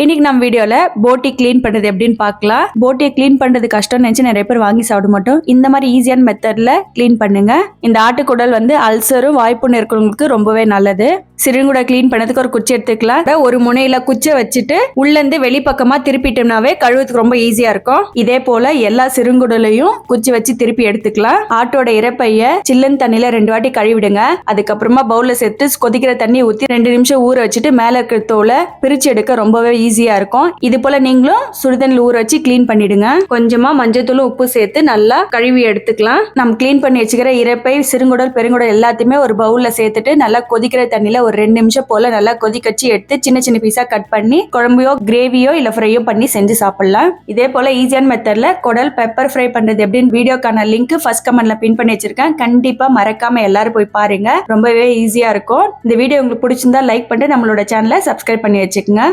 இன்னைக்கு நம்ம வீடியோல போட்டி கிளீன் பண்றது எப்படின்னு பார்க்கலாம். போட்டியை கிளீன் பண்றது கஷ்டம்னு நினைச்சு நிறைய பேர் வாங்கி சாப்பிட மாட்டோம். இந்த மாதிரி ஈஸியான மெத்தட்ல கிளீன் பண்ணுங்க. இந்த ஆட்டுக்குடல் அல்சரும் வாய்ப்புன்னு இருக்கிறவங்களுக்கு ரொம்பவே நல்லது. சிறுங்குடை கிளீன் பண்ணதுக்கு ஒரு குச்சி எடுத்துக்கலாம். ஒரு முனையில குச்சை வச்சுட்டு உள்ள இருந்து வெளிப்பக்கமா திருப்பிட்டோம்னாவே கழுவுறதுக்கு ரொம்ப ஈஸியா இருக்கும். இதே போல எல்லா சிறுங்குடலையும் குச்சி வச்சு திருப்பி எடுத்துக்கலாம். ஆட்டோட இறப்பைய சில்லுன்னு தண்ணியில 2 வாட்டி கழுவிடுங்க. அதுக்கப்புறமா பவுல்ல சேர்த்து கொதிக்கிற தண்ணி ஊத்தி 2 நிமிஷம் ஊற வச்சுட்டு மேல இருக்கிற தோலை பிரிச்சு எடுக்க ரொம்பவே ஈஸியா இருக்கும். இது போல நீங்களும் சுடுதண்ணில் ஊற வச்சு கிளீன் பண்ணிடுங்க. கொஞ்சமா மஞ்சத்தூளும் உப்பு சேர்த்து நல்லா கழுவி எடுத்துக்கலாம். நம்ம கிளீன் பண்ணி வச்சுக்கிற இறப்பை, சிறுங்குடல், பெருங்குடல் எல்லாத்தையுமே ஒரு பவுல்ல சேர்த்துட்டு நல்லா கொதிக்கிற தண்ணியில ஒரு 2 நிமிஷம் போல நல்லா கொதிக்கச்சு எடுத்து சின்ன சின்ன பீஸா கட் பண்ணி குழம்பையோ கிரேவியோ இல்ல ஃப்ரையோ பண்ணி செஞ்சு சாப்பிடலாம். இதே போல ஈஸியான மெத்தட்ல குடல் பெப்பர் ஃப்ரை பண்றது எப்படின்னு வீடியோக்கான லிங்க் ஃபர்ஸ்ட் கமெண்ட்ல பின் பண்ணி வச்சிருக்கேன். கண்டிப்பா மறக்காம எல்லாரும் போய் பாருங்க. ரொம்பவே ஈஸியா இருக்கும். இந்த வீடியோ உங்களுக்கு பிடிச்சிருந்தா லைக் பண்ணிட்டு நம்மளோட சேனலை சப்ஸ்கிரைப் பண்ணி வச்சுக்கோங்க.